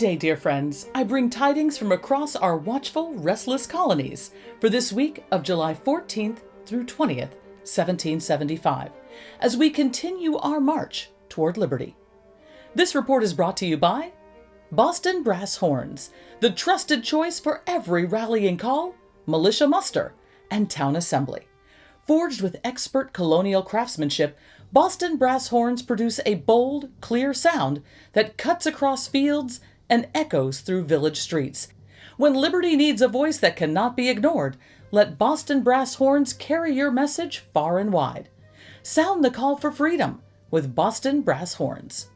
day, dear friends. I bring tidings from across our watchful, restless colonies for this week of July 14th through 20th, 1775, as we continue our march toward liberty. This report is brought to you by Boston Brass Horns, the trusted choice for every rallying call, militia muster, and town assembly. Forged with expert colonial craftsmanship, Boston Brass Horns produce a bold, clear sound that cuts across fields and echoes through village streets. When liberty needs a voice that cannot be ignored, let Boston Brass Horns carry your message far and wide. Sound the call for freedom with Boston Brass Horns.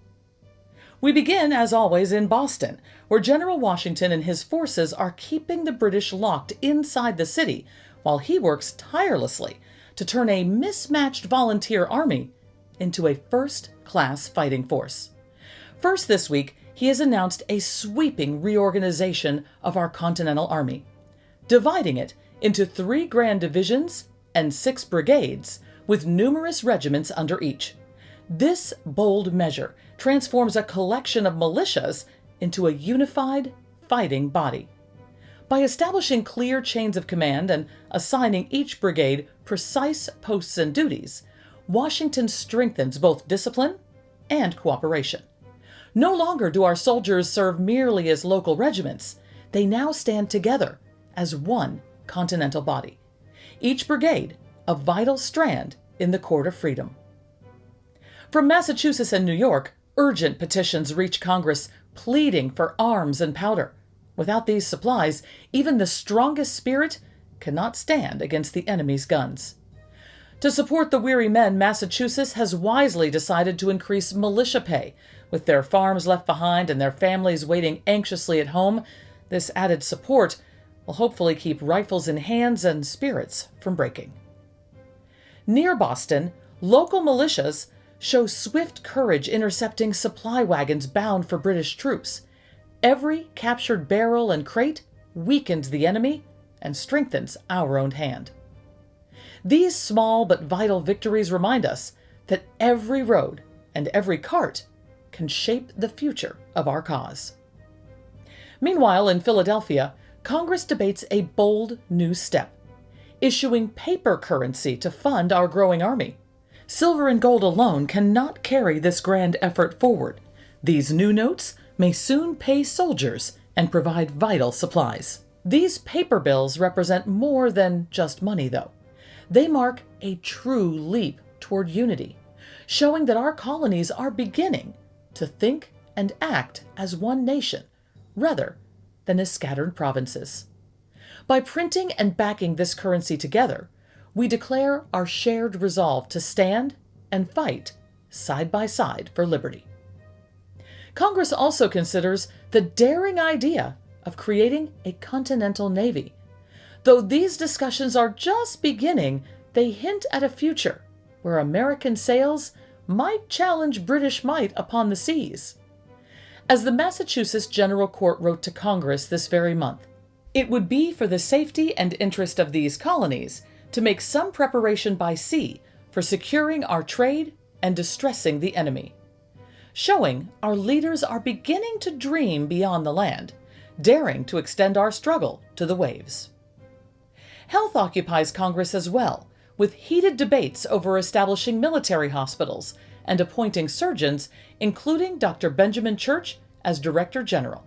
We begin, as always, in Boston, where General Washington and his forces are keeping the British locked inside the city while he works tirelessly to turn a mismatched volunteer army into a first-class fighting force. First this week, he has announced a sweeping reorganization of our Continental Army, dividing it into 3 grand divisions and 6 brigades, with numerous regiments under each. This bold measure transforms a collection of militias into a unified fighting body. By establishing clear chains of command and assigning each brigade precise posts and duties, Washington strengthens both discipline and cooperation. No longer do our soldiers serve merely as local regiments. They now stand together as one continental body, each brigade a vital strand in the cord of freedom. From Massachusetts and New York, urgent petitions reach Congress pleading for arms and powder. Without these supplies, even the strongest spirit cannot stand against the enemy's guns. To support the weary men, Massachusetts has wisely decided to increase militia pay. With their farms left behind and their families waiting anxiously at home, this added support will hopefully keep rifles in hands and spirits from breaking. Near Boston, local militias show swift courage intercepting supply wagons bound for British troops. Every captured barrel and crate weakens the enemy and strengthens our own hand. These small but vital victories remind us that every road and every cart can shape the future of our cause. Meanwhile, in Philadelphia, Congress debates a bold new step, issuing paper currency to fund our growing army. Silver and gold alone cannot carry this grand effort forward. These new notes may soon pay soldiers and provide vital supplies. These paper bills represent more than just money, though. They mark a true leap toward unity, showing that our colonies are beginning to think and act as one nation, rather than as scattered provinces. By printing and backing this currency together, we declare our shared resolve to stand and fight side by side for liberty. Congress also considers the daring idea of creating a continental navy. Though these discussions are just beginning, they hint at a future where American sails might challenge British might upon the seas. As the Massachusetts General Court wrote to Congress this very month, it would be for the safety and interest of these colonies to make some preparation by sea for securing our trade and distressing the enemy, showing our leaders are beginning to dream beyond the land, daring to extend our struggle to the waves. Health occupies Congress as well, with heated debates over establishing military hospitals and appointing surgeons, including Dr. Benjamin Church as Director General.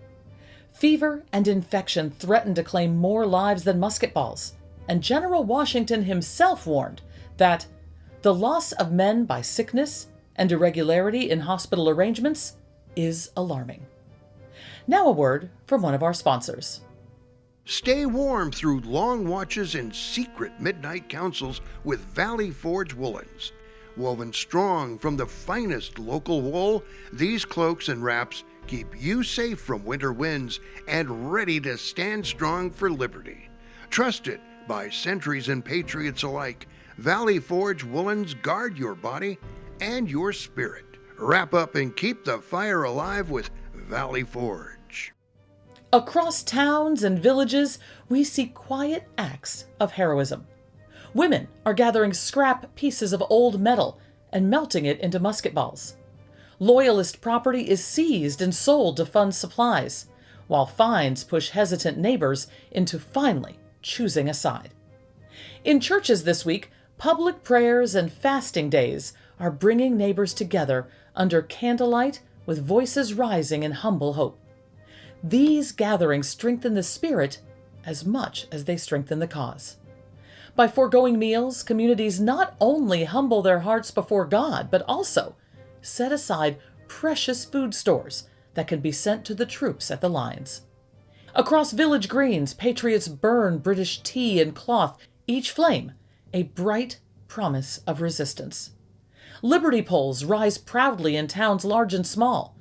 Fever and infection threatened to claim more lives than musket balls, and General Washington himself warned that the loss of men by sickness and irregularity in hospital arrangements is alarming. Now a word from one of our sponsors. Stay warm through long watches and secret midnight councils with Valley Forge woolens. Woven strong from the finest local wool, these cloaks and wraps keep you safe from winter winds and ready to stand strong for liberty. Trusted by sentries and patriots alike, Valley Forge woolens guard your body and your spirit. Wrap up and keep the fire alive with Valley Forge. Across towns and villages, we see quiet acts of heroism. Women are gathering scrap pieces of old metal and melting it into musket balls. Loyalist property is seized and sold to fund supplies, while fines push hesitant neighbors into finally choosing a side. In churches this week, public prayers and fasting days are bringing neighbors together under candlelight with voices rising in humble hope. These gatherings strengthen the spirit as much as they strengthen the cause. By foregoing meals, communities not only humble their hearts before God, but also set aside precious food stores that can be sent to the troops at the lines. Across village greens, patriots burn British tea and cloth, each flame a bright promise of resistance. Liberty poles rise proudly in towns large and small,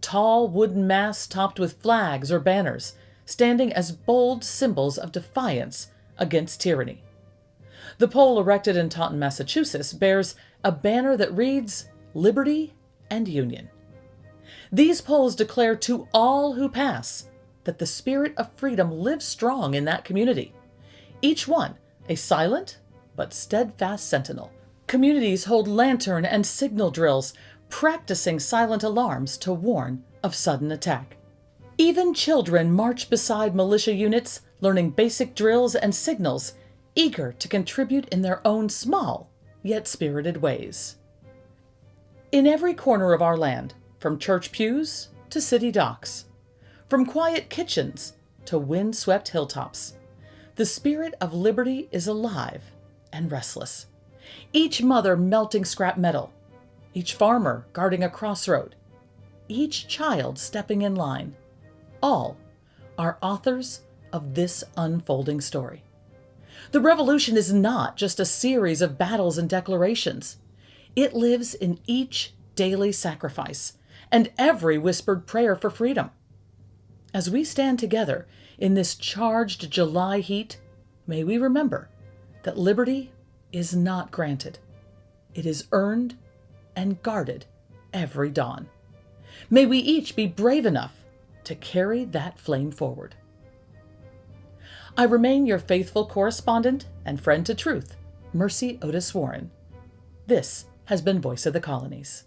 tall wooden masts topped with flags or banners, standing as bold symbols of defiance against tyranny. The pole erected in Taunton, Massachusetts, bears a banner that reads, "Liberty and Union." These poles declare to all who pass that the spirit of freedom lives strong in that community, each one a silent but steadfast sentinel. Communities hold lantern and signal drills, practicing silent alarms to warn of sudden attack. Even children march beside militia units, learning basic drills and signals, eager to contribute in their own small yet spirited ways. In every corner of our land, from church pews to city docks, from quiet kitchens to wind-swept hilltops, the spirit of liberty is alive and restless. Each mother melting scrap metal, each farmer guarding a crossroad, each child stepping in line, all are authors of this unfolding story. The revolution is not just a series of battles and declarations. It lives in each daily sacrifice and every whispered prayer for freedom. As we stand together in this charged July heat, may we remember that liberty is not granted. It is earned and guarded every dawn. May we each be brave enough to carry that flame forward. I remain your faithful correspondent and friend to truth, Mercy Otis Warren. This has been Voice of the Colonies.